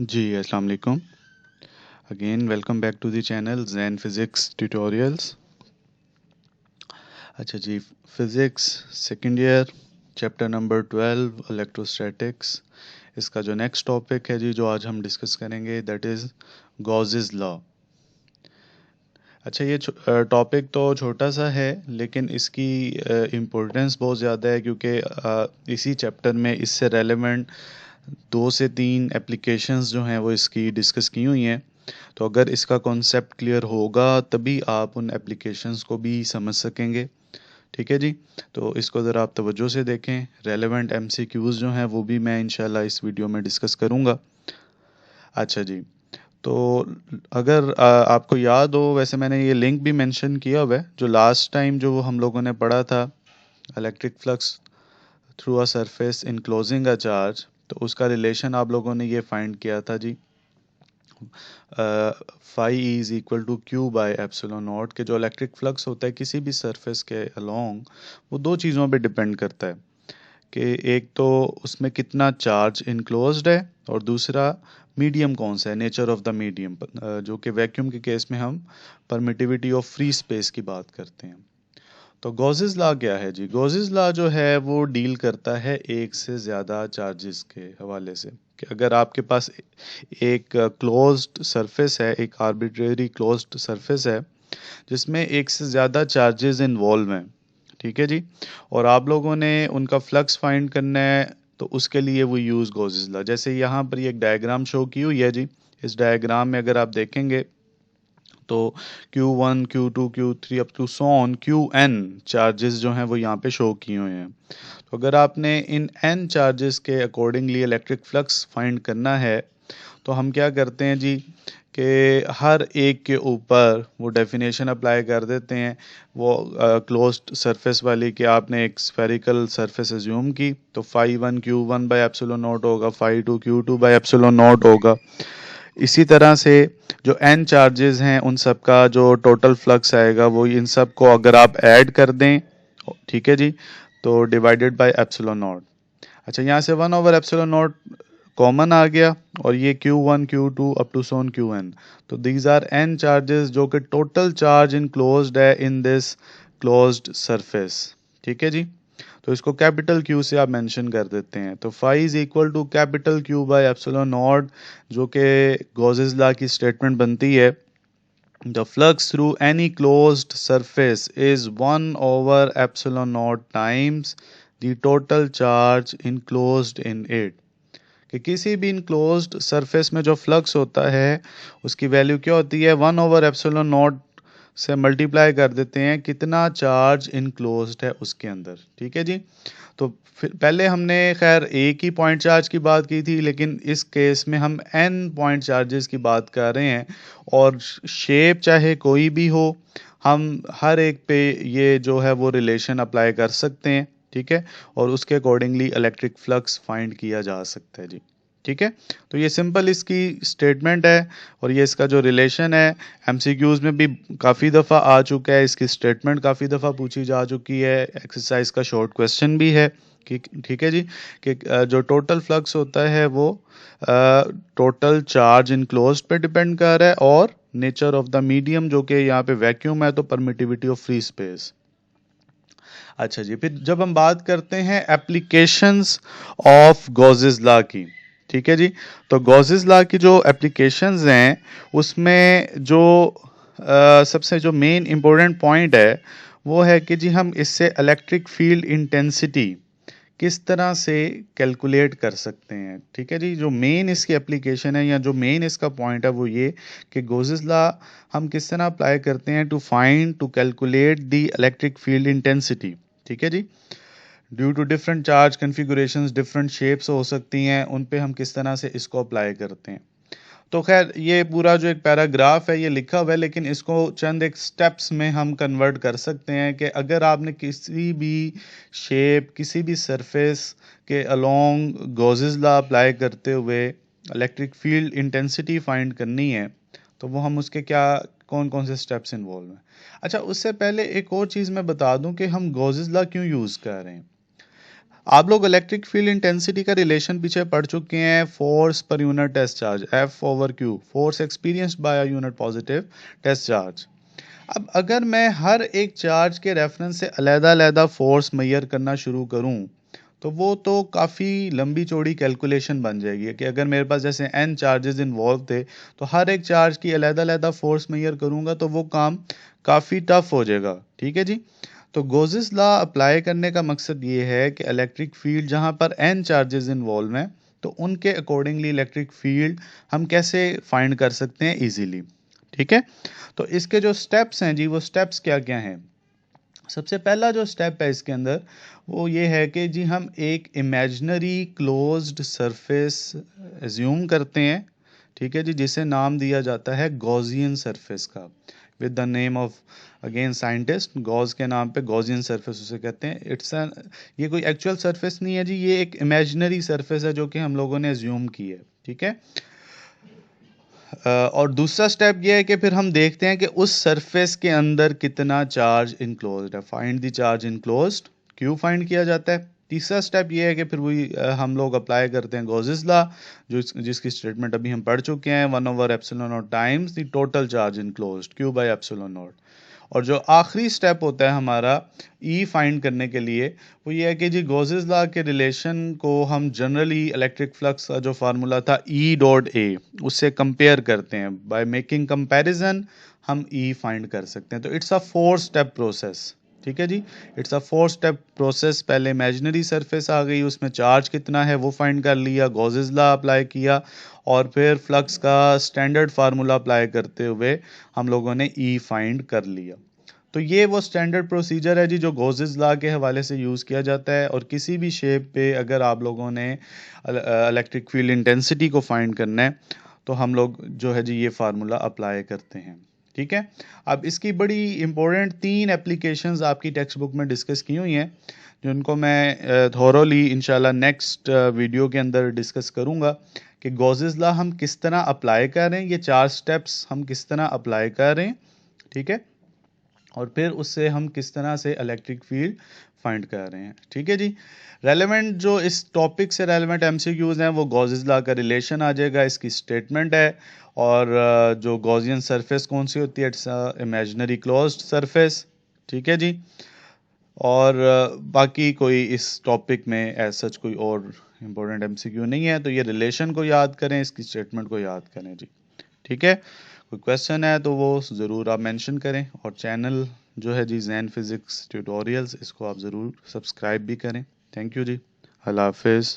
जी अस्सलाम वालेकुम। Again welcome back to the channel Jain physics tutorials. अच्छा जी, physics second year chapter number 12 electrostatics. इसका जो नेक्स्ट टॉपिक है जी, जो आज हम डिस्कस करेंगे, दैट इज़ गॉसेस लॉ। अच्छा, ये टॉपिक तो छोटा सा है लेकिन इसकी इम्पोर्टेंस बहुत ज़्यादा है, क्योंकि इसी चैप्टर में इससे रेलेवेंट 2 से 3 एप्लीकेशंस जो हैं वो इसकी डिस्कस की हुई हैं। तो अगर इसका कॉन्सेप्ट क्लियर होगा तभी आप उन एप्लीकेशंस को भी समझ सकेंगे। ठीक है जी। तो इसको ज़रा आप तवज्जो से देखें। रेलेवेंट एमसीक्यूज़ जो हैं वो भी मैं इंशाल्लाह इस वीडियो में डिस्कस करूँगा। अच्छा जी। तो अगर आपको याद हो, वैसे मैंने ये लिंक भी मेंशन किया हुआ है, जो लास्ट टाइम जो हम लोगों ने पढ़ा था, electric flux through a surface enclosing a charge. तो उसका रिलेशन आप लोगों ने ये फाइंड किया था जी, phi is equal to Q by epsilon naught, के जो इलेक्ट्रिक फ्लक्स होता है किसी भी सरफेस के अलोंग, वो दो चीज़ों पे डिपेंड करता है कि एक तो उसमें कितना चार्ज इनक्लोज्ड है, और दूसरा मीडियम कौन सा है, नेचर ऑफ द मीडियम, जो कि वैक्यूम के केस में हम परमिटिविटी ऑफ फ्री स्पेस की बात करते हैं। तो गॉसेस लॉ क्या है जी? गॉसेस लॉ जो है वो डील करता है एक से ज़्यादा चार्जेस के हवाले से, कि अगर आपके पास एक क्लोज्ड सरफेस है, एक आर्बिट्रेरी क्लोज्ड सरफेस है जिसमें एक से ज़्यादा चार्जेस इन्वॉल्व हैं, ठीक है जी, और आप लोगों ने उनका फ्लक्स फाइंड करना है, तो उसके लिए वो यूज़ गॉसेस लॉ। जैसे यहाँ पर ये एक डायग्राम शो की हुई है जी। इस डायग्राम में अगर आप देखेंगे तो Q1, Q2, Q3 up to so on Qn charges जो हैं वो यहाँ पे शो किए हुए हैं। तो अगर आपने इन n चार्जेस के अकॉर्डिंगली इलेक्ट्रिक फ्लक्स फाइंड करना है, तो हम क्या करते हैं जी, कि हर एक के ऊपर वो डेफिनेशन अप्लाई कर देते हैं, वो क्लोज्ड सरफेस वाली, कि आपने एक स्फेरिकल सरफेस एज्यूम की, तो phi one Q one by epsilon naught होगा, phi two Q two by epsilon naught होगा। इसी तरह से जो n चार्जेस हैं उन सब का जो टोटल फ्लक्स आएगा, वो इन सब को अगर आप ऐड कर दें, ठीक है जी, तो डिवाइडेड बाय एप्सिलॉन नॉट। अच्छा, यहाँ से 1/एप्सिलॉन नॉट कॉमन आ गया, और ये Q1 Q2 up to so on Qn। तो दीज आर n चार्जेस, जो कि टोटल चार्ज इनक्लोज्ड है इन दिस क्लोज्ड सरफेस। ठीक है जी। तो इसको कैपिटल Q से आप मेंशन कर देते हैं, तो phi is equal to capital Q by epsilon naught, जो कि गॉसेस लॉ की स्टेटमेंट बनती है, the flux through any closed surface is 1/एप्सिलॉन naught times the total charge enclosed in it. कि किसी भी इनक्लोज्ड सरफेस में जो फ्लक्स होता है उसकी वैल्यू क्या होती है, 1/एप्सिलॉन नॉट से मल्टीप्लाई कर देते हैं कितना चार्ज इनक्लोज्ड है उसके अंदर। ठीक है जी। तो फिर पहले हमने खैर एक ही पॉइंट चार्ज की बात की थी, लेकिन इस केस में हम n पॉइंट चार्जेस की बात कर रहे हैं, और शेप चाहे कोई भी हो, हम हर एक पे ये जो है वो रिलेशन अप्लाई कर सकते हैं। ठीक है, और उसके अकॉर्डिंगली इलेक्ट्रिक फ्लक्स फाइंड किया जा सकता है जी। ठीक है, तो ये सिंपल इसकी स्टेटमेंट है, और ये इसका जो रिलेशन है एमसीक्यूज में भी काफ़ी दफ़ा आ चुका है, इसकी स्टेटमेंट काफ़ी दफ़ा पूछी जा चुकी है, एक्सरसाइज का शॉर्ट क्वेश्चन भी है कि ठीक है जी, कि जो टोटल फ्लक्स होता है वो टोटल चार्ज इनक्लोज पे डिपेंड कर रहा है, और नेचर ऑफ द मीडियम, जो कि यहाँ पे वैक्यूम है, तो परमिटिविटी ऑफ फ्री स्पेस। अच्छा जी, फिर जब हम बात करते हैं एप्लीकेशंस ऑफ गॉसेस लॉ की, ठीक है जी, तो गॉसेस लॉ की जो एप्लीकेशंस हैं उसमें जो सबसे जो मेन इंपॉर्टेंट पॉइंट है वो है कि जी हम इससे इलेक्ट्रिक फील्ड इंटेंसिटी किस तरह से कैलकुलेट कर सकते हैं। ठीक है जी, जो मेन इसकी एप्लीकेशन है, या जो मेन इसका पॉइंट है, वो ये कि गॉसेस लॉ हम किस तरह अप्लाई करते हैं to find to calculate the electric field intensity. ठीक है जी, due to different charge configurations, different shapes हो सकती हैं, उन पे हम किस तरह से इसको अप्लाई करते हैं। तो खैर ये पूरा जो एक पैराग्राफ है ये लिखा हुआ है, लेकिन इसको चंद एक स्टेप्स में हम कन्वर्ट कर सकते हैं, कि अगर आपने किसी भी शेप, किसी भी सरफेस के अलोंग गॉसेस लॉ अप्लाई करते हुए इलेक्ट्रिक फील्ड इंटेंसिटी फाइंड करनी है, तो वो हम उसके क्या कौन कौन से स्टेप्स इन्वॉल्व हैं। अच्छा, उससे पहले एक और चीज़ मैं बता दूं कि हम गॉसेस लॉ क्यों यूज़ कर रहे हैं। आप लोग इलेक्ट्रिक फील्ड इंटेंसिटी का रिलेशन पीछे पढ़ चुके हैं, फोर्स पर unit test charge F/Q, force experienced by a unit positive test charge. अब अगर मैं हर एक चार्ज के रेफरेंस से अलग-अलग फोर्स मेजर करना शुरू करूं, तो वो तो काफ़ी लंबी चौड़ी कैलकुलेशन बन जाएगी कि अगर मेरे पास जैसे n चार्जेस इन्वॉल्व थे, तो हर एक चार्ज की अलग-अलग फोर्स मेजर करूंगा तो वो काम काफ़ी टफ हो जाएगा। ठीक है जी। तो गोजेस लॉ अप्लाई करने का मकसद ये है कि इलेक्ट्रिक फील्ड जहां पर n चार्जेस इन्वॉल्व हैं, तो उनके अकॉर्डिंगली इलेक्ट्रिक फील्ड हम कैसे फाइंड कर सकते हैं इजीली। ठीक है। तो इसके जो स्टेप्स हैं जी, वो स्टेप्स क्या क्या हैं। सबसे पहला जो स्टेप है इसके अंदर वो ये है कि जी हम एक इमेजिनरी क्लोज्ड सरफेस एज्यूम करते हैं। ठीक है जी, जिसे नाम दिया जाता है गॉसियन सरफेस का, with the name of again scientist Gauss के नाम पे गॉसियन सरफेस उसे कहते हैं। ये कोई एक्चुअल सरफेस नहीं है जी, ये एक इमेजिनरी सरफेस है जो कि हम लोगों ने एज्यूम की है। ठीक है। और दूसरा स्टेप ये है कि फिर हम देखते हैं कि उस सरफेस के अंदर कितना चार्ज इनक्लोज्ड है। फाइंड द चार्ज इनक्लोज्ड, क्यों फाइंड किया जाता है। तीसरा स्टेप ये है कि फिर वही हम लोग अप्लाई करते हैं गॉसेस लॉ, जिसकी स्टेटमेंट अभी हम पढ़ चुके हैं, 1/ε0 times the total charge enclosed, Q by ε0। और जो आखिरी स्टेप होता है हमारा ई फाइंड करने के लिए, वो ये है कि जी गॉसेस लॉ के रिलेशन को हम जनरली इलेक्ट्रिक फ्लक्स का जो फार्मूला था E.A उससे कंपेयर करते हैं। बाय मेकिंग कंपैरिजन हम ई फाइंड कर सकते हैं। तो इट्स अ 4 स्टेप प्रोसेस। ठीक है जी। It's a 4 step process. पहले इमेजिनरी सरफेस आ गई, उसमें चार्ज कितना है वो फाइंड कर लिया, गॉसेस लॉ अप्लाई किया, और फिर फ्लक्स का स्टैंडर्ड फार्मूला अप्लाई करते हुए हम लोगों ने ई फाइंड कर लिया। तो ये वो स्टैंडर्ड प्रोसीजर है जी जो गॉसेस लॉ के हवाले से यूज़ किया जाता है। और किसी भी शेप पे अगर आप लोगों ने इलेक्ट्रिक फील्ड इंटेंसिटी को फाइंड करना है, तो हम लोग जो है जी ये फार्मूला अप्लाई करते हैं। ठीक है। अब इसकी बड़ी इंपॉर्टेंट 3 एप्लीकेशंस आपकी टेक्स्ट बुक में डिस्कस की हुई हैं, जिनको मैं थॉरोली इंशाल्लाह नेक्स्ट वीडियो के अंदर डिस्कस करूंगा कि गॉसेस लॉ हम किस तरह अप्लाई कर रहे हैं, ये 4 स्टेप्स हम किस तरह अप्लाई कर रहे हैं। ठीक है। और फिर उससे हम किस तरह से इलेक्ट्रिक फील्ड फाइंड कर रहे हैं। ठीक है जी। रेलेवेंट जो इस टॉपिक से रेलेवेंट एमसीक्यूज हैं वो गॉसेस लॉ का रिलेशन आ जाएगा, इसकी स्टेटमेंट है, और जो गॉसियन सरफेस कौन सी होती है, इट्स इमेजिनरी क्लोज्ड सरफेस। ठीक है जी। और बाकी कोई इस टॉपिक में एज सच कोई और इम्पोर्टेंट एमसीक्यू नहीं है। तो ये रिलेशन को याद करें, इसकी स्टेटमेंट को याद करें जी। ठीक है। कोई क्वेश्चन है तो वो ज़रूर आप मेंशन करें, और चैनल जो है जी जैन फिज़िक्स ट्यूटोरियल्स, इसको आप ज़रूर सब्सक्राइब भी करें। थैंक यू जी। अल्लाह हाफिज़।